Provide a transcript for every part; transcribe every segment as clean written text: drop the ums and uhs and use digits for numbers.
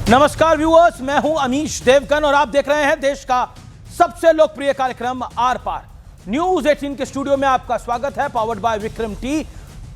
नमस्कार व्यूअर्स, मैं हूं अमीश देवगन और आप देख रहे हैं देश का सबसे लोकप्रिय कार्यक्रम आर पार। न्यूज 18 के स्टूडियो में आपका स्वागत है, पावर्ड बाय विक्रम टी।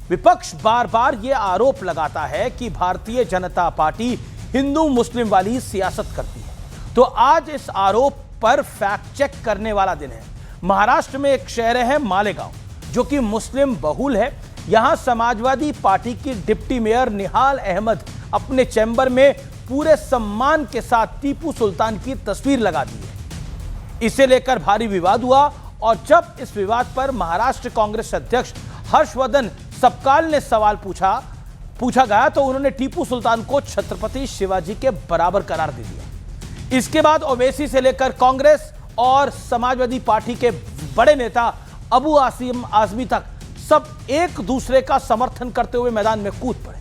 विपक्ष बार बार यह आरोप लगाता है कि भारतीय जनता पार्टी हिंदू मुस्लिम वाली सियासत करती है, तो आज इस आरोप पर फैक्ट चेक करने वाला दिन है। महाराष्ट्र में एक शहर है मालेगांव, जो कि मुस्लिम बहुल है। यहां समाजवादी पार्टी की डिप्टी मेयर निहाल अहमद अपने चैम्बर में पूरे सम्मान के साथ टीपू सुल्तान की तस्वीर लगा दी है। इसे लेकर भारी विवाद हुआ और जब इस विवाद पर महाराष्ट्र कांग्रेस अध्यक्ष हर्षवर्धन सपकाल ने सवाल पूछा गया तो उन्होंने टीपू सुल्तान को छत्रपति शिवाजी के बराबर करार दे दिया। इसके बाद ओवैसी से लेकर कांग्रेस और समाजवादी पार्टी के बड़े नेता अबू आसिम आजमी तक सब एक दूसरे का समर्थन करते हुए मैदान में कूद पड़े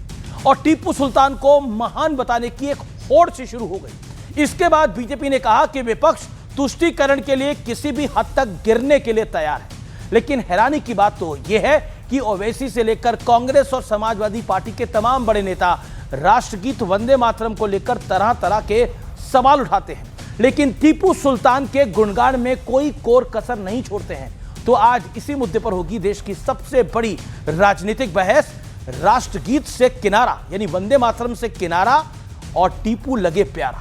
और टीपू सुल्तान को महान बताने की एक होड़ सी शुरू हो गई। इसके बाद बीजेपी ने कहा कि विपक्ष तुष्टीकरण के लिए किसी भी हद तक गिरने के लिए तैयार है। लेकिन हैरानी की बात तो यह है कि ओवैसी से लेकर कांग्रेस और समाजवादी पार्टी के तमाम बड़े नेता राष्ट्रगीत वंदे मातरम को लेकर तरह तरह के सवाल उठाते हैं, लेकिन टीपू सुल्तान के गुणगान में कोई कोर कसर नहीं छोड़ते हैं। तो आज इसी मुद्दे पर होगी देश की सबसे बड़ी राजनीतिक बहस। राष्ट्रगीत से किनारा यानी वंदे मातरम से किनारा और टीपू लगे प्यारा।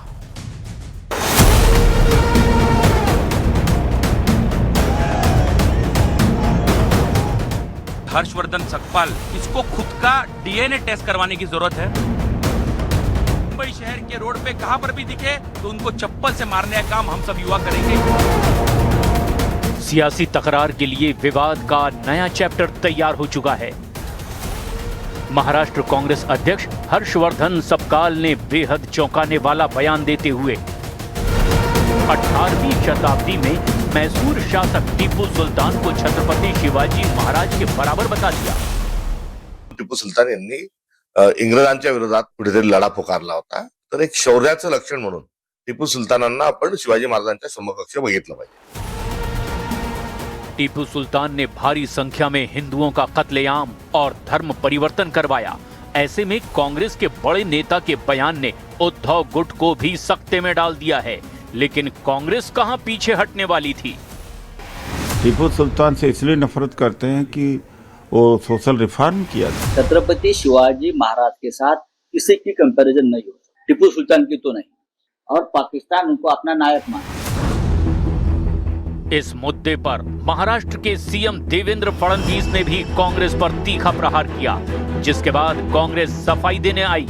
हर्षवर्धन सपकाल, इसको खुद का डीएनए टेस्ट करवाने की जरूरत है। मुंबई शहर के रोड पे कहां पर भी दिखे तो उनको चप्पल से मारने का काम हम सब युवा करेंगे। सियासी तकरार के लिए विवाद का नया चैप्टर तैयार हो चुका है। महाराष्ट्र कांग्रेस अध्यक्ष हर्षवर्धन सपकाल ने बेहद चौंकाने वाला बयान देते हुए 18वीं शताब्दी में मैसूर शासक टीपू सुल्तान को छत्रपति शिवाजी महाराज के बराबर बता दिया। टिपू सुलतान यांनी इंग्रजांच्या विरोधात कुठेतरी लढा पुकारला होता, तर एक शौर्याचं लक्षण म्हणून टिपू सुलतानांना आपण शिवाजी महाराजांच्या समकक्ष बघितलं पाहिजे। टीपू सुल्तान ने भारी संख्या में हिंदुओं का कत्लेआम और धर्म परिवर्तन करवाया। ऐसे में कांग्रेस के बड़े नेता के बयान ने उद्धव गुट को भी सकते में डाल दिया है, लेकिन कांग्रेस कहां पीछे हटने वाली थी। टीपू सुल्तान से इसलिए नफरत करते हैं कि वो सोशल रिफॉर्म किया था। छत्रपति शिवाजी महाराज के साथ किसी की कंपैरिजन नहीं हो, टीपू सुल्तान की तो नहीं, और पाकिस्तान उनको अपना नायक माना। इस मुद्दे पर महाराष्ट्र के सीएम देवेंद्र फडणवीस ने भी कांग्रेस पर तीखा प्रहार किया, जिसके बाद कांग्रेस सफाई देने आई।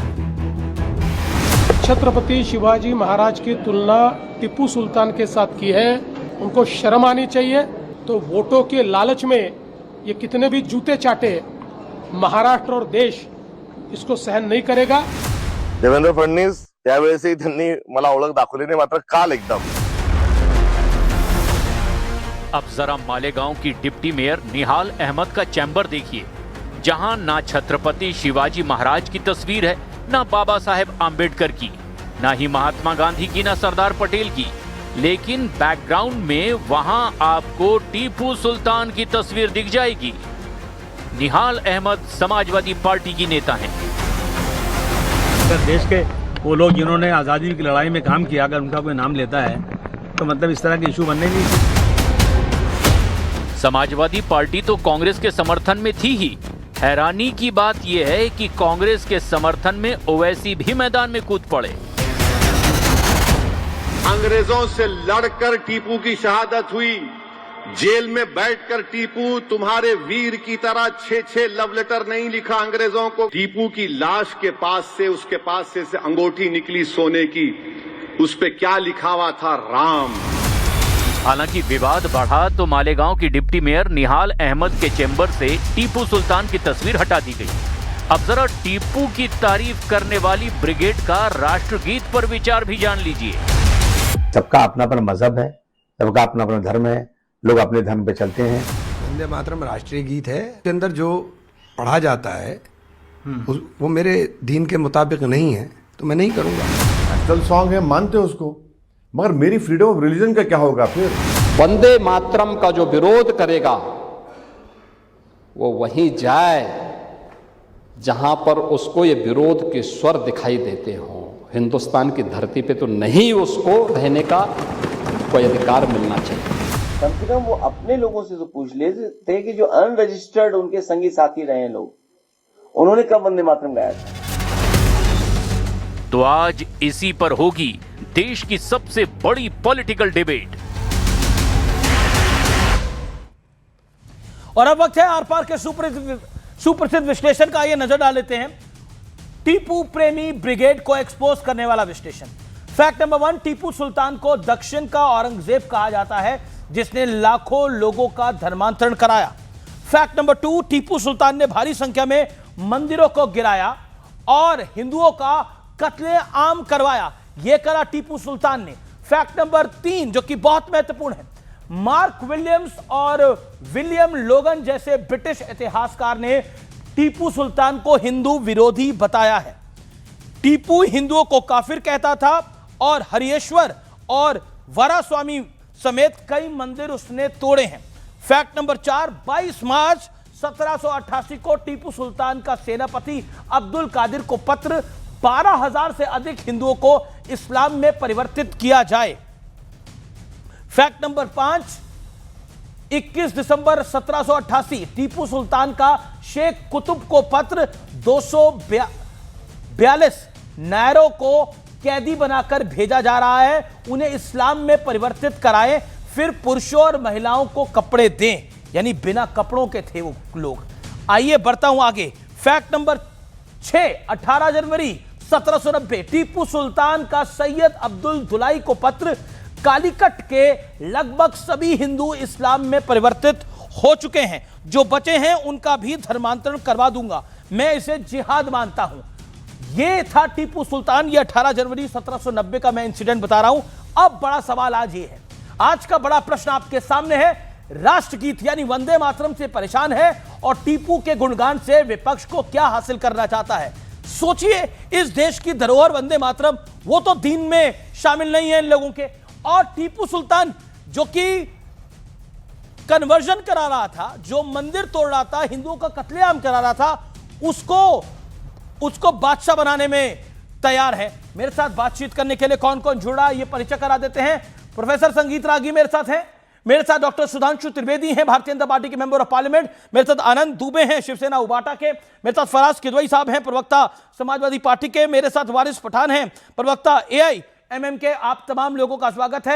छत्रपति शिवाजी महाराज की तुलना टीपू सुल्तान के साथ की है, उनको शर्म आनी चाहिए। तो वोटों के लालच में ये कितने भी जूते चाटे, महाराष्ट्र और देश इसको सहन नहीं करेगा। देवेंद्र फडणवीस त्यावेळेसही त्यांनी मला ओळख दाखवली नाही, मात्र काल एकदम। अब जरा मालेगांव की डिप्टी मेयर निहाल अहमद का चैम्बर देखिए, जहां ना छत्रपति शिवाजी महाराज की तस्वीर है, ना बाबा साहेब आम्बेडकर की, ना ही महात्मा गांधी की, ना सरदार पटेल की, लेकिन बैकग्राउंड में वहां आपको टीपू सुल्तान की तस्वीर दिख जाएगी। निहाल अहमद समाजवादी पार्टी की नेता हैं। अगर देश के वो लोग जिन्होंने आजादी की लड़ाई में काम किया, अगर उनका कोई नाम लेता है तो मतलब इस तरह के इशू बनने नहीं चाहिए। समाजवादी पार्टी तो कांग्रेस के समर्थन में थी ही। हैरानी की बात यह है कि कांग्रेस के समर्थन में ओवैसी भी मैदान में कूद पड़े। अंग्रेजों से लड़कर टीपू की शहादत हुई, जेल में बैठकर टीपू तुम्हारे वीर की तरह 6 लव लेटर नहीं लिखा अंग्रेजों को। टीपू की लाश के पास से, उसके पास से अंगूठी निकली सोने की, उस पे क्या लिखा हुआ था, राम। हालांकि विवाद बढ़ा तो मालेगांव की डिप्टी मेयर निहाल अहमद के चैम्बर से टीपू सुल्तान की तस्वीर हटा दी गई। अब जरा टीपू की तारीफ करने वाली ब्रिगेड का राष्ट्रगीत पर विचार भी जान लीजिए। सबका अपना अपना मजहब है, सबका अपना अपना धर्म है, लोग अपने धर्म पे चलते हैं। वंदे मातरम राष्ट्रीय गीत है, उसके अंदर जो पढ़ा जाता है वो मेरे दीन के मुताबिक नहीं है, तो मैं नहीं करूंगा। नेशनल सॉन्ग है, मानते हो उसको, मगर मेरी फ्रीडम ऑफ रिलीजन का क्या होगा फिर? वंदे मातरम का जो विरोध करेगा वो वहीं जाए जहां पर उसको ये विरोध के स्वर दिखाई देते हों। हिंदुस्तान की धरती पे तो नहीं उसको रहने का कोई अधिकार मिलना चाहिए। कम से कम वो अपने लोगों से तो पूछ लेते थे कि जो अनरजिस्टर्ड उनके संगी साथी रहे हैं लोग, उन्होंने कब वंदे मातरम गाया था। तो आज इसी पर होगी देश की सबसे बड़ी पॉलिटिकल डिबेट। और अब वक्त है आर पार के सुप्रसिद्ध विश्लेषण का। ये नजर डाल लेते हैं टीपू प्रेमी ब्रिगेड को एक्सपोज करने वाला विश्लेषण। फैक्ट नंबर 1, टीपू सुल्तान को दक्षिण का औरंगजेब कहा जाता है, जिसने लाखों लोगों का धर्मांतरण कराया। फैक्ट नंबर 2, टीपू सुल्तान ने भारी संख्या में मंदिरों को गिराया और हिंदुओं का कत्लेआम करवाया। यह करा टीपू सुल्तान ने। फैक्ट नंबर 3, जो कि बहुत महत्वपूर्ण है, मार्क विलियम्स और विलियम लोगन जैसे ब्रिटिश इतिहासकार ने टीपू सुल्तान को हिंदू विरोधी बताया है। टीपू हिंदुओं को काफिर कहता था और हरियेश्वर और वरास्वामी समेत कई मंदिर उसने तोड़े हैं। फैक्ट नंबर 4, 22 मार्च 1788 को टीपू सुल्तान का सेनापति अब्दुल कादिर को पत्र 12,000 से अधिक हिंदुओं को इस्लाम में परिवर्तित किया जाए। फैक्ट नंबर 5, 21 दिसंबर 1788 टीपू सुल्तान का शेख कुतुब को पत्र 242 नायरों को कैदी बनाकर भेजा जा रहा है, उन्हें इस्लाम में परिवर्तित कराएं, फिर पुरुषों और महिलाओं को कपड़े दें। यानी बिना कपड़ों के थे वो लोग। आइए बढ़ता हूं आगे। फैक्ट नंबर 6, 18 जनवरी 1790 टीपू सुल्तान का सैयद अब्दुल दुलाई को पत्र, कालीकट के लगभग सभी हिंदू इस्लाम में परिवर्तित हो चुके हैं, जो बचे हैं उनका भी धर्मांतरण करवा दूंगा, मैं इसे जिहाद मानता हूं। यह था टीपू सुल्तान। यह 18 जनवरी 1790 का मैं इंसिडेंट बता रहा हूं। अब बड़ा सवाल आज ये है, आज का बड़ा प्रश्न आपके सामने है। राष्ट्रगीत यानी वंदे मातरम से परेशान है और टीपू के गुणगान से विपक्ष को क्या हासिल करना चाहता है। सोचिए, इस देश की धरोहर वंदे मातरम, वो तो दीन में शामिल नहीं है इन लोगों के, और टीपू सुल्तान जो कि कन्वर्जन करा रहा था, जो मंदिर तोड़ रहा था, हिंदुओं का कत्लेआम करा रहा था, उसको बादशाह बनाने में तैयार है। मेरे साथ बातचीत करने के लिए कौन कौन जुड़ा, ये परिचय करा देते हैं। प्रोफेसर संगीत रागी मेरे साथ हैं, मेरे साथ डॉक्टर सुधांशु त्रिवेदी हैं, भारतीय जनता पार्टी के मेंबर ऑफ पार्लियामेंट, मेरे साथ आनंद दुबे हैं, शिवसेना उबाटा के, मेरे साथ फराज किदवई साहब हैं, प्रवक्ता समाजवादी पार्टी के, मेरे साथ वारिस पठान हैं, प्रवक्ता AIMM के। आप तमाम लोगों का स्वागत है।